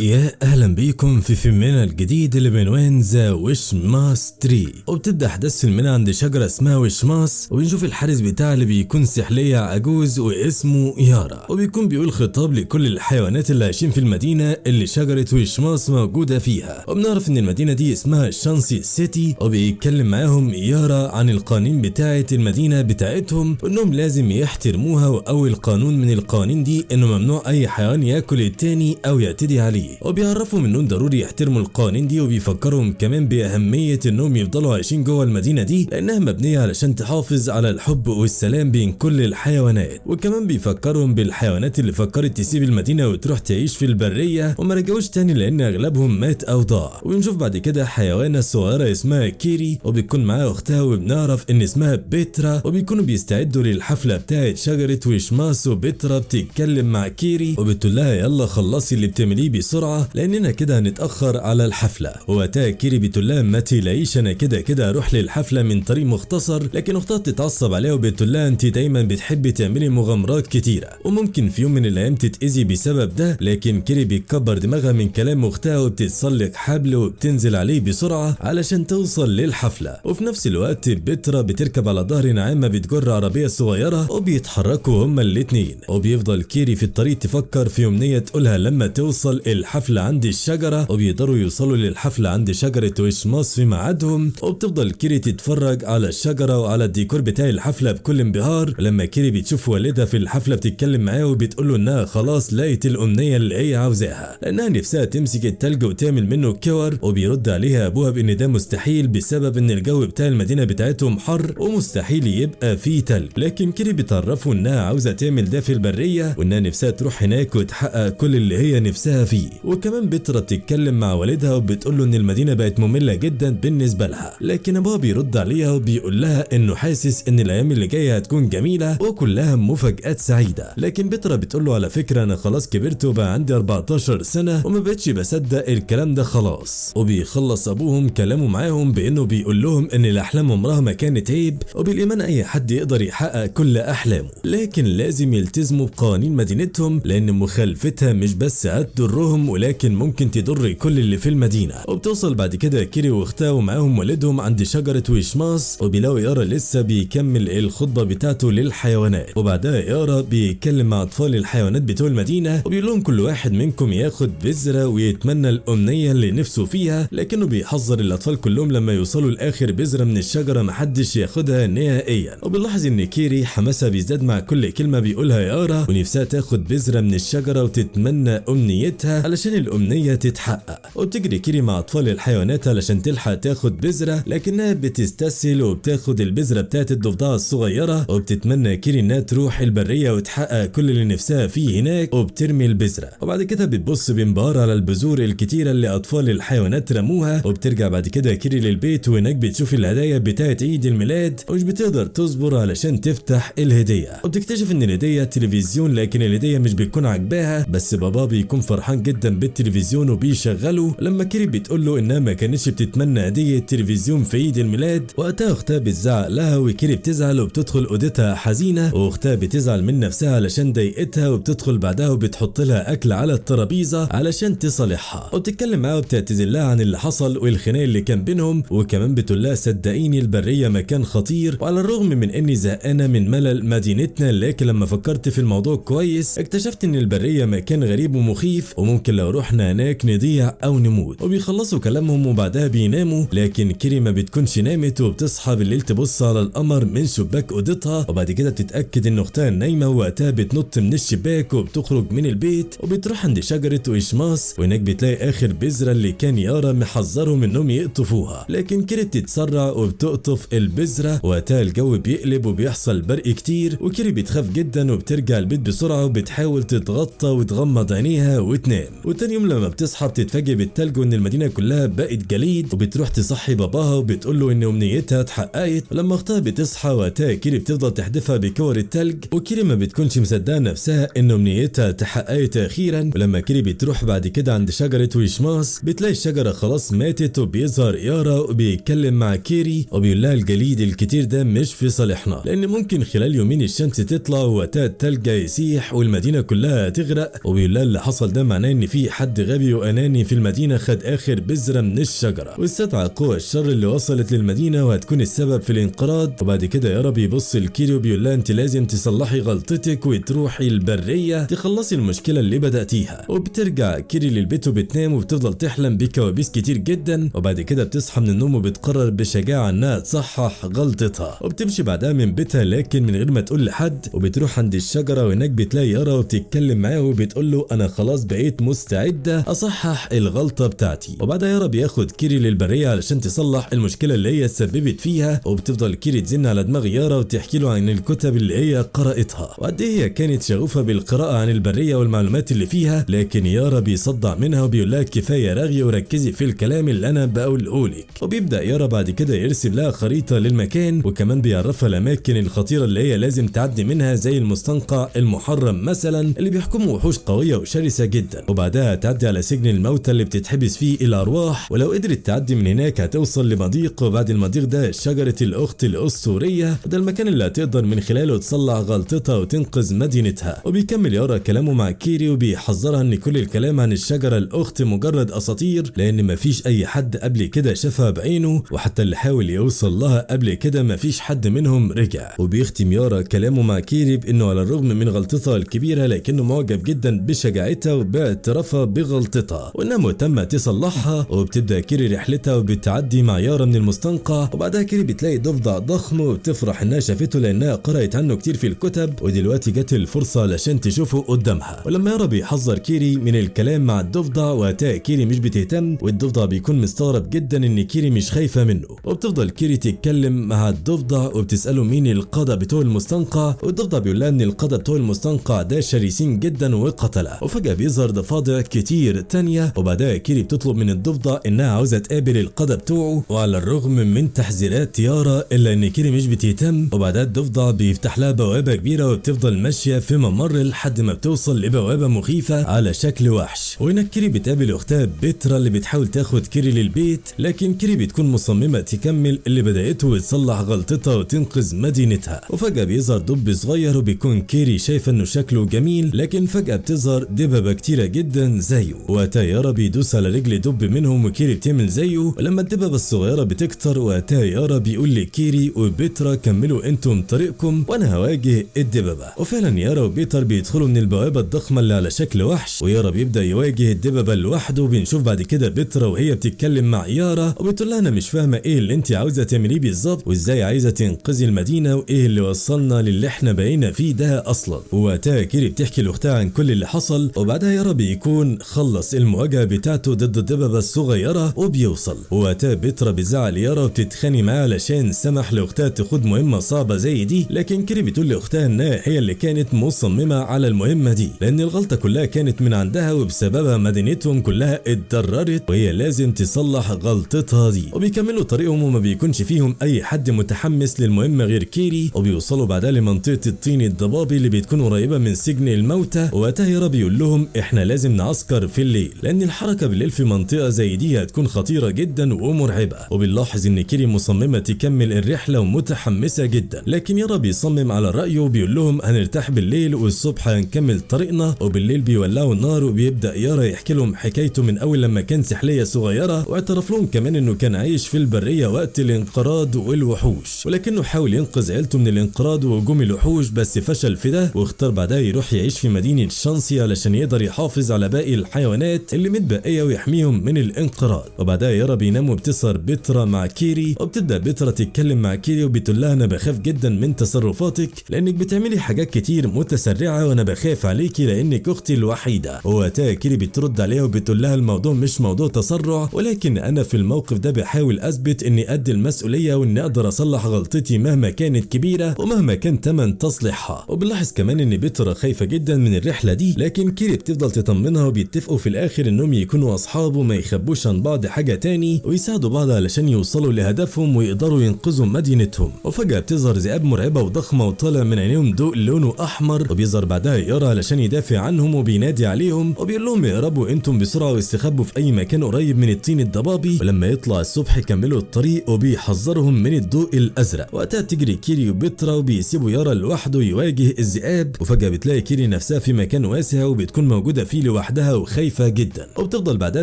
يا اهلا بيكم في فيلمنا الجديد اللي بعنوان ذا ويشماس تري. وبتبدا احداث فيلمنا عند شجره اسمها ويشماس، وبنشوف الحارس بتاعها اللي بيكون سحليه عجوز واسمه يارا، وبيكون بيقول خطاب لكل الحيوانات اللي عايشين في المدينه اللي شجره ويشماس موجوده فيها. وبنعرف ان المدينه دي اسمها شانسي سيتي، وبيتكلم معاهم يارا عن القوانين بتاعه المدينه بتاعتهم وانهم لازم يحترموها. واول قانون من القوانين دي انه ممنوع اي حيوان ياكل التاني او يعتدي عليه، وبيعرفهم انهم ضروري يحترموا القوانين دي، وبيفكرهم كمان باهميه انهم يفضلوا عايشين جوه المدينه دي لانها مبنيه علشان تحافظ على الحب والسلام بين كل الحيوانات. وكمان بيفكرهم بالحيوانات اللي فكرت تسيب المدينه وتروح تعيش في البريه وما رجعوش تاني لان اغلبهم مات او ضاع. وبنشوف بعد كده حيوانه صغيره اسمها كيري، وبيكون معاها اختها وبنعرف ان اسمها بيترا، وبيكونوا بيستعدوا للحفله بتاعه شجره ويشماس. وبيترا بتتكلم مع كيري وبتقول لها يلا خلصي اللي بتعمليه بسرعه لاننا كده هنتاخر على الحفله. وقتها كيري بتقول لها ما تقلقيش انا كده اروح للحفله من طريق مختصر، لكن اختها بتتعصب عليها وبتقول لها انت دايما بتحبي تعملي مغامرات كتيره وممكن في يوم من الايام تتاذي بسبب ده. لكن كيري بتكبر دماغها من كلام اختها وبتتسلق حبل وبتنزل عليه بسرعه علشان توصل للحفله. وفي نفس الوقت بيترا بتركب على ظهر نعامه بتجر عربيه صغيره وبيتحركوا هما الاتنين. وبيفضل كيري في الطريق تفكر في امنيه تقولها لما توصل الحفله عند الشجره، وبيقدروا يوصلوا للحفله عند شجره ويشماس في ميعادهم. وبتفضل كيري تتفرج على الشجره وعلى الديكور بتاع الحفله بكل انبهار. ولما كيري بتشوف والدها في الحفله بتتكلم معاه وبتقول له انها خلاص لقيت الامنيه اللي هي عاوزاها لانها نفسها تمسك التلج وتعمل منه كور. وبيرد عليها ابوها بان ده مستحيل بسبب ان الجو بتاع المدينه بتاعتهم حر ومستحيل يبقى فيه تلج. لكن كيري بتعرفه انها عاوزه تعمل ده في البريه وانها نفسها تروح هناك وتحقق كل اللي هي نفسها فيه. وكمان بيترا بتتكلم مع والدها وبتقول له ان المدينه بقت ممله جدا بالنسبه لها، لكن ابوها بيرد عليها وبيقول لها انه حاسس ان الايام اللي جايه هتكون جميله وكلها مفاجات سعيده. لكن بيترا بتقول له على فكره انا خلاص كبرت وبقى عندي 14 سنه وما بقتش بصدق الكلام ده خلاص. وبيخلص ابوهم كلامه معاهم بانه بيقول لهم ان الاحلام عمرها ما كانت عيب، وبالايمان اي حد يقدر يحقق كل احلامه، لكن لازم يلتزموا بقوانين مدينتهم لان مخالفتها مش بس هتضرهم ولكن ممكن تضر كل اللي في المدينه. وبتوصل بعد كده كيري واختها ومعاهم والدهم عند شجره ويشماس، وبيلاقوا يارا لسه بيكمل الخطبه بتاعته للحيوانات. وبعدها يارا بيتكلم مع اطفال الحيوانات بتوع المدينه وبيقول لهم كل واحد منكم ياخد بذره ويتمنى الامنيه اللي نفسه فيها، لكنه بيحذر الاطفال كلهم لما يوصلوا لاخر بذره من الشجره محدش ياخدها نهائيا. وبنلاحظ ان كيري حماسها بيزداد مع كل كلمه بيقولها يارا ونفسها تاخد بذره من الشجره وتتمنى امنيتها علشان الامنيه تتحقق. وبتجري كيري مع اطفال الحيوانات علشان تلحق تاخد بذره، لكنها بتستسهل وبتاخد البذره بتاعت الضفدعه الصغيره. وبتتمنى كيري انها تروح البريه وتحقق كل اللي نفسها فيه هناك، وبترمي البذره. وبعد كده بتبص بانبهار على البذور الكتيره اللي اطفال الحيوانات رموها. وبترجع بعد كده كيري للبيت وهناك بتشوف الهدايا بتاعت عيد الميلاد ومش بتقدر تصبر علشان تفتح الهديه. وبتكتشف ان الهديه تلفزيون، لكن الهديه مش بتكون عاجباها، بس بابا بيكون فرحان جدا بالتلفزيون وبيشغله. لما كيري بتقول له انها ما كانتش بتتمنى هديه تلفزيون في عيد الميلاد، وقتها اختها بتزعق لها وكيري بتزعل وبتدخل اوضتها حزينه. واختها بتزعل من نفسها علشان ضايقتها وبتدخل بعدها وبتحط لها اكل على الترابيزه علشان تصالحها. وبتتكلم معاها وبتعتذر لها عن اللي حصل والخناق اللي كان بينهم. وكمان بتقول لها صدقيني البريه مكان خطير، وعلى الرغم من اني زهقانه من ملل مدينتنا لكن لما فكرت في الموضوع كويس اكتشفت ان البريه مكان غريب ومخيف وممكن لو رحنا هناك نضيع او نموت. وبيخلصوا كلامهم وبعدها بيناموا، لكن كيري ما بتكونش نامت وبتصحى بالليل تبص على القمر من شباك اوضتها. وبعد كده بتتاكد ان اختها نايمه، ووقتها بتنط من الشباك وبتخرج من البيت وبتروح عند شجره ويشماس، وهناك بتلاقي اخر بذره اللي كان يارا محذرهم انهم يقطفوها. لكن كيري بتتسرع وبتقطف البذره، وقتها الجو بيقلب وبيحصل برق كتير، وكيري بتخاف جدا وبترجع البيت بسرعه وبتحاول تتغطى وتغمض عينيها وتنام. وتاني يوم لما بتصحى بتتفاجئ بالتلج وان المدينه كلها بقت جليد، وبتروح تصحي باباها وبتقول له ان امنيتها اتحققت. ولما اختها بتصحى وقتها كيري بتفضل تحدفها بكور التلج، وكيري ما بتكونش مصدقه نفسها ان امنيتها اتحققت اخيرا. ولما كيري بتروح بعد كده عند شجره ويشماس بتلاقي الشجره خلاص ماتت، وبيظهر يارا وبيتكلم مع كيري وبيقول لها الجليد الكتير ده مش في صالحنا لان ممكن خلال يومين الشمس تطلع ووقتها التلج يسيح والمدينه كلها تغرق. وبيقول لها اللي حصل ده معناه ان ان في حد غبي واناني في المدينه خد اخر بذره من الشجره واستدعى قوى الشر اللي وصلت للمدينه وهتكون السبب في الانقراض. وبعد كده يارا بيبص لكيري وبيقول لها انت لازم تصلحي غلطتك وتروحي البريه تخلصي المشكله اللي بداتيها. وبترجع كيري للبيت وبتنام وبتفضل تحلم بكوابيس كتير جدا. وبعد كده بتصحى من النوم وبتقرر بشجاعه انها تصحح غلطتها وبتمشي بعدها من بيتها لكن من غير ما تقول لحد. وبتروح عند الشجره وهناك بتلاقي يارا وبتتكلم معاه وبتقول له انا خلاص بقيت مستعده اصحح الغلطه بتاعتي. وبعدها يارا بياخد كيري للبريه علشان تصلح المشكله اللي هي اتسببت فيها. وبتفضل كيري تزن على دماغ يارا وتحكي له عن الكتب اللي هي قرأتها وقد ايه هي كانت شغوفه بالقراءه عن البريه والمعلومات اللي فيها. لكن يارا بيصدع منها وبيقول لها كفايه رغي وركزي في الكلام اللي انا بقوله لك. وبيبدا يارا بعد كده يرسم لها خريطه للمكان وكمان بيعرفها الاماكن الخطيره اللي هي لازم تعدي منها زي المستنقع المحرم مثلا اللي بيحكمه وحوش قويه وشرسه جدا. وبعدها تعدي على سجن الموتى اللي بتتحبس فيه الارواح ولو قدرت تعدي من هناك هتوصل لمضيق. وبعد المضيق ده شجره الاخت الاسطوريه ده المكان اللي هتقدر من خلاله تصلح غلطتها وتنقذ مدينتها. وبيكمل يارا كلامه مع كيري وبيحذرها ان كل الكلام عن الشجره الاخت مجرد اساطير لان مفيش اي حد قبل كده شافها بعينه وحتى اللي حاول يوصل لها قبل كده مفيش حد منهم رجع. وبيختم يارا كلامه مع كيري بانه على الرغم من غلطتها الكبيره لكنه معجب جدا بشجاعتها وباعترافها بغلطتها وانها مهتمه تصلحها. وبتبدا كيري رحلتها وبتعدي مع يارا من المستنقع. وبعدها كيري بتلاقي ضفدع ضخم وبتفرح انها شافته لانها قرأت عنه كتير في الكتب ودلوقتي جت الفرصه علشان تشوفه قدامها. ولما يارا بيحذر كيري من الكلام مع الضفدع وقتها كيري مش بتهتم والضفدع بيكون مستغرب جدا ان كيري مش خايفه منه. وبتفضل كيري تتكلم مع الضفدع وبتساله مين القاده بتوع المستنقع والضفدع بيقول لها ان القاده بتوع المستنقع ده شرسين جدا وقتله. وفجاه بيظهر ضفادع كتير تانية. وبعدها كيري بتطلب من الضفدع انها عاوزه تقابل القاده بتوعه وعلى الرغم من تحذيرات يارا الا ان كيري مش بتهتم. وبعدها الضفدع بيفتح لها بوابه كبيره وبتفضل ماشيه في ممر لحد ما بتوصل لبوابه مخيفه على شكل وحش. وهناك كيري بتقابل اختها بيترا اللي بتحاول تاخد كيري للبيت لكن كيري بتكون مصممه تكمل اللي بدأته وتصلح غلطتها وتنقذ مدينتها. وفجاه بيظهر دب صغير وبيكون كيري شايفه انه شكله جميل لكن فجاه بتظهر دببه كتيره جدا زيه. وقتها يارا بيدوس على رجل دب منهم وكيري بتعمل زيه. ولما الدببه الصغيره بتكتر وقتها يارا بيقول لكيري وبيترا كملوا انتم طريقكم وانا هواجه الدببه. وفعلا يارا وبيتر بيدخلوا من البوابه الضخمه اللي على شكل وحش ويارا بيبدا يواجه الدببه لوحده. وبنشوف بعد كده بيترا وهي بتتكلم مع يارا وبتقول لها انا مش فاهمه ايه اللي انت عاوزه تعمليه بالظبط وازاي عايزه تنقذي المدينه وايه اللي وصلنا للي احنا بقينا فيه ده اصلا. ووقتها كيري بتحكي لاختها عن كل اللي حصل. وبعدها يارا بيكون خلص المواجهه بتاعته ضد الدببه الصغيره وبيوصل. ووقتها بيترا بيزعل يارا وبتتخانق معاه علشان سمح لاختها تاخد مهمه صعبه زي دي. لكن كيري بتقول لاختها انها هي اللي كانت مصممه على المهمه دي لان الغلطه كلها كانت من عندها وبسببها مدينتهم كلها اتضررت وهي لازم تصلح غلطتها دي. وبيكملوا طريقهم وما بيكونش فيهم اي حد متحمس للمهمه غير كيري. وبيوصلوا بعدها لمنطقه الطين الضبابي اللي بتكون قريبه من سجن الموتى. وقتها يارا بيقول لهم احنا لازم نعسكر في الليل لان الحركه بالليل في منطقه زي دي هتكون خطيره جدا ومرعبه. وبنلاحظ ان كيري مصممه تكمل الرحله ومتحمسه جدا لكن يارا بيصمم على رايه وبيقول لهم هنرتاح بالليل والصبح هنكمل طريقنا. وبالليل بيولعوا النار وبيبدا يارا يحكي لهم حكايته من اول لما كان سحليه صغيره واعترف لهم كمان انه كان عايش في البريه وقت الانقراض والوحوش ولكنه حاول ينقذ عيلته من الانقراض وهجوم الوحوش بس فشل في ده واختار بعدها يروح يعيش في مدينه شانسي علشان يقدر يحافظ على باقي الحيوانات اللي متبقيه ويحميهم من الانقراض. وبعدها يارا بينام وبتسهر بيترا مع كيري وبتبدا بيترا تتكلم مع كيري وبتقول لها انا بخاف جدا من تصرفاتك لانك بتعملي حاجات كتير متسرعه وانا بخاف عليكي لانك اختي الوحيده. ووقتها كيري بترد عليها وبتقول لها الموضوع مش موضوع تسرع ولكن انا في الموقف ده بحاول اثبت اني قد المسؤوليه واني اقدر اصلح غلطتي مهما كانت كبيره ومهما كان تمن تصليحها. وبنلاحظ كمان ان بيترا خايفه جدا من الرحله دي لكن كيري بتفضل تطمنها وبيتفقوا في الاخر انهم يكونوا اصحاب وما يخبوش عن بعض حاجه تاني ويساعدوا بعض علشان يوصلوا لهدفهم ويقدروا ينقذوا مدينتهم. وفجاه بتظهر ذئاب مرعبه وضخمه وطالع من عينيهم ضوء لونه احمر وبيظهر بعدها يارا علشان يدافع عنهم وبينادي عليهم وبيقول لهم اهربوا انتم بسرعه واستخبوا في اي مكان قريب من الطين الضبابي. ولما يطلع الصبح كملوا الطريق وبيحذرهم من الضوء الازرق. وقتها بتجري كيري وبيترا وبيسيبوا يارا لوحده يواجه الذئاب. وفجاه بتلاقي كيري نفسها في مكان واسع وبتكون موجوده فيه لوحدها وخايفة جدا، وبتفضل بعدها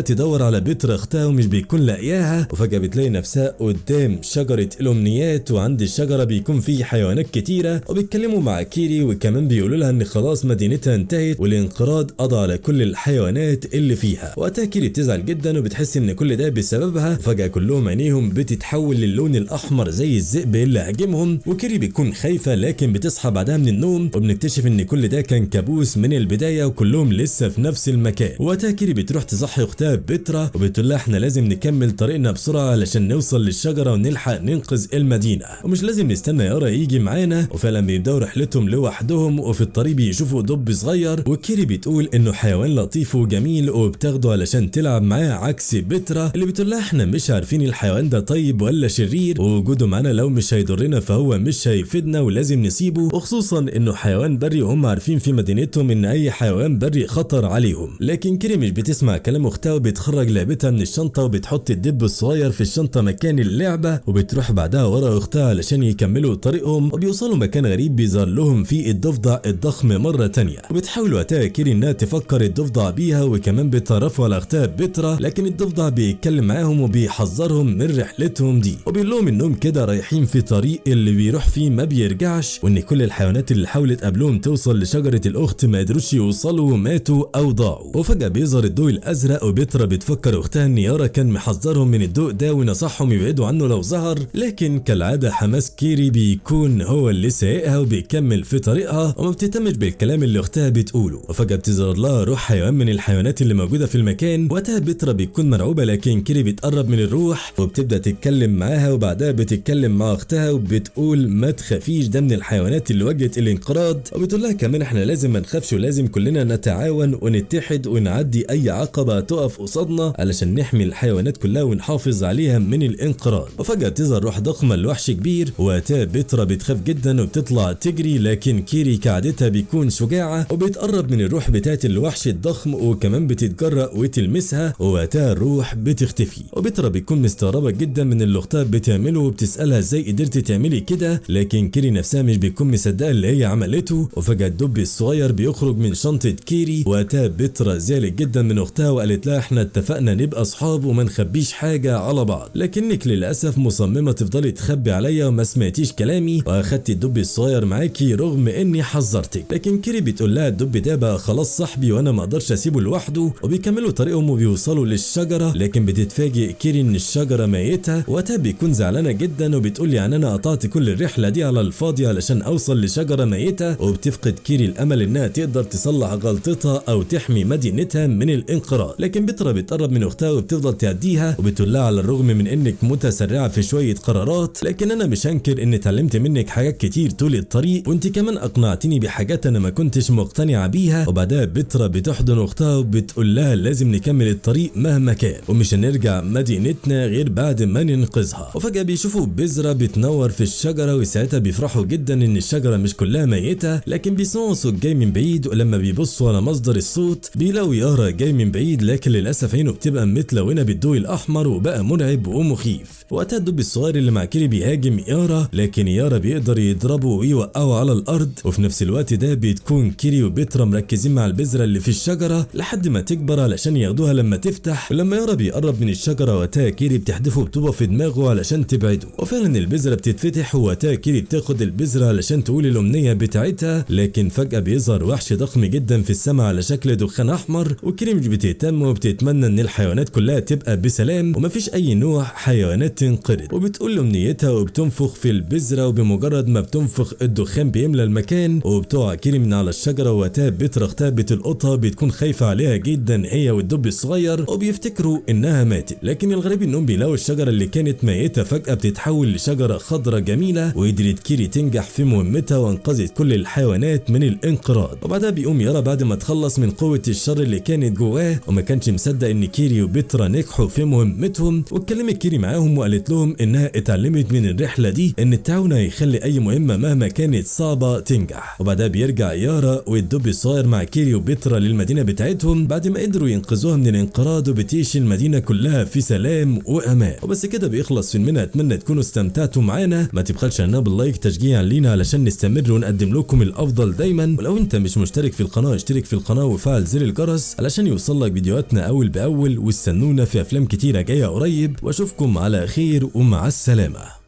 تدور على بترا اختها ومش بيكون لاقياها، وفجأة بتلاقي نفسها قدام شجرة الأمنيات، وعند الشجرة بيكون في حيوانات كتيرة وبيتكلموا مع كيري وكمان بيقولوا لها ان خلاص مدينتها انتهت والانقراض قضى على كل الحيوانات اللي فيها. وقتها كيري بتزعل جدا وبتحس ان كل ده بسببها، وفجأة كلهم عينيهم بتتحول للون الأحمر زي الذئب اللي هاجمهم، وكيري بتكون خايفة لكن بتصحى بعدها من النوم وبنكتشف ان كل ده كان كابوس من البداية وكلهم لسه في نفس المكان. وقتها كيري بتروح تصحي اختها بترا وبتقول لها احنا لازم نكمل طريقنا بسرعة علشان نوصل للشجرة ونلحق ننقذ المدينة، ومش لازم نستنى يارا يجي معانا. وفعلا بيبداوا رحلتهم لوحدهم، وفي الطريق بيشوفوا دب صغير، وكيري بتقول انه حيوان لطيف وجميل وبتاخده علشان تلعب معاه، عكس بترا اللي بتقول لها احنا مش عارفين الحيوان ده طيب ولا شرير، ووجوده معانا لو مش هيضرنا فهو مش هيفيدنا ولازم نسيبه، وخصوصا انه حيوان بري وهم عارفين في مدينتهم ان اي حيوان بري خطر عليهم. لكن كيري مش بتسمع كلام اختها وبتخرج لعبتها من الشنطه وبتحط الدب الصغير في الشنطه مكان اللعبه، وبتروح بعدها ورا اختها علشان يكملوا طريقهم، وبيوصلوا مكان غريب بيظهر لهم فيه الضفدع الضخم مره تانية، وبتحاول وقتها كيري انها تفكر الضفدع بيها وكمان بتعرفوا على اختها بترا، لكن الضفدع بيتكلم معاهم وبيحذرهم من رحلتهم دي، وبيقول لهم انهم كده رايحين في طريق اللي بيروح فيه ما بيرجعش، وان كل الحيوانات اللي حاولت قبلهم توصل لشجره الاخت ما قدروش يوصلوا وماتوا او ضاعوا. وفجاه بيظهر الضوء الازرق، وبترا بتفكر اختها ان يارا كان محذرهم من الضوء ده ونصحهم يبعدوا عنه لو ظهر، لكن كالعاده حماس كيري بيكون هو اللي سايقها وبيكمل في طريقها وما بتهتمش بالكلام اللي اختها بتقوله. وفجاه بتظهر لها روح حيوان من الحيوانات اللي موجوده في المكان، وقتها بترا بتكون مرعوبه، لكن كيري بتقرب من الروح وبتبدا تتكلم معاها، وبعدها بتتكلم مع اختها وبتقول ما تخافيش ده من الحيوانات اللي واجهت الانقراض، وبتقول لها كمان احنا لازم ما نخافش ولازم كلنا نتعاون ونتحد ونعدي اي عقبه تقف قصادنا علشان نحمي الحيوانات كلها ونحافظ عليها من الانقراض. وفجاه تظهر روح ضخمه لوحش كبير، وقتها بترا بتخاف جدا وبتطلع تجري، لكن كيري كعادتها بيكون شجاعه وبتقرب من الروح بتاعت الوحش الضخم وكمان بتتجرأ وتلمسها، ووقتها الروح بتختفي. وبترا بتكون مستغربه جدا من اللي اختها بتعمله وبتسالها ازاي قدرتي تعملي كده، لكن كيري نفسها مش بتكون مصدقه اللي هي عملته. وفجاه الدب الصغير بيخرج من شنطه كيري، وقتها بترا زعلت جدا من اختها وقالت لها احنا اتفقنا نبقى اصحاب وما نخبيش حاجه على بعض، لكنك للاسف مصممه تفضلي تخبي عليا وما سمعتيش كلامي واخدتي الدب الصغير معاكي رغم اني حذرتك. لكن كيري بتقول لها الدب ده بقى خلاص صاحبي وانا ما اقدرش اسيبه لوحده، وبيكملوا طريقهم وبيوصلوا للشجره، لكن بتتفاجئ كيري ان الشجره ميته، وقتها بيكون زعلانه جدا وبتقول يعني انا قطعت كل الرحله دي على الفاضي علشان اوصل لشجره ميته، وبتفقد كيري الامل انها تقدر تصلح غلطتها او تحمي مدينتها من الانقراض. لكن بترا بتقرب من اختها وبتفضل تعديها وبتقول لها على الرغم من انك متسرعه في شويه قرارات، لكن انا مش هنكر اني اتعلمت منك حاجات كتير طول الطريق، وانت كمان اقنعتني بحاجات انا ما كنتش مقتنعه بيها. وبعدها بترا بتحضن اختها وبتقول لها لازم نكمل الطريق مهما كان ومش هنرجع مدينتنا غير بعد ما ننقذها. وفجاه بيشوفوا بذره بتنور في الشجره، وساعتها بيفرحوا جدا ان الشجره مش كلها ميته، لكن بيسمعوا صوت جاي من بعيد، ولما بيبصوا على مصدر الصوت بيلاقوا يارا جاي من بعيد، لكن للاسف عينه بتبقى متلونه بالضوء الاحمر وبقى مرعب ومخيف. وقتها الدب الصغير اللي مع كيري بيهاجم يارا، لكن يارا بيقدر يضربه ويوقعه على الارض، وفي نفس الوقت ده بتكون كيري وبترا مركزين مع البذره اللي في الشجره لحد ما تكبر علشان ياخدوها لما تفتح. ولما يارا بيقرب من الشجره وقتها كيري بتحدفه بطوبه في دماغه علشان تبعده، وفعلا البذره بتتفتح، ووقتها كيري بتاخد البذره علشان تقول الامنيه بتاعتها، لكن فجاه بيظهر وحش ضخم جدا في السماء على شكل دخان احمر، وكيري مش بتهتم وبتتمنى ان الحيوانات كلها تبقى بسلام ومفيش اي نوع حيوانات تنقرض، وبتقول امنيتها وبتنفخ في البذره، وبمجرد ما بتنفخ الدخان بيملى المكان وبتقع كيري من على الشجره، وقتها بترا اختها بتلقطها بتكون خايفه عليها جدا هي والدب الصغير وبيفتكروا انها ماتت، لكن الغريب انهم بيلاقوا الشجره اللي كانت ميته فجاه بتتحول لشجره خضراء جميله، وقدرت كيري تنجح في مهمتها وانقذت كل الحيوانات من الانقراض. وبعدها بيقوم يارا بعد ما تخلص من قوه الشر اللي كانت جواه وما كانش مصدق ان كيري وبترا نجحوا في مهمتهم، واتكلمت كيري معاهم وقالت لهم انها اتعلمت من الرحله دي ان التعاون هيخلي اي مهمه مهما كانت صعبه تنجح. وبعدها بيرجع يارا والدب الصغير مع كيري وبترا للمدينه بتاعتهم بعد ما قدروا ينقذوها من الانقراض، وبتعيش المدينه كلها في سلام وامان. وبس كده بيخلص فيلمنا، اتمنى تكونوا استمتعتوا معانا، ما تبخلش علينا باللايك تشجيعا لينا علشان نستمر ونقدم لكم الافضل دايما، ولو انت مش مشترك في القناه اشترك في القناه وفعل وتفعل زر الجرس علشان يوصلك فيديوهاتنا اول باول، واستنونا في افلام كتيرة جاية قريب، واشوفكم على خير ومع السلامة.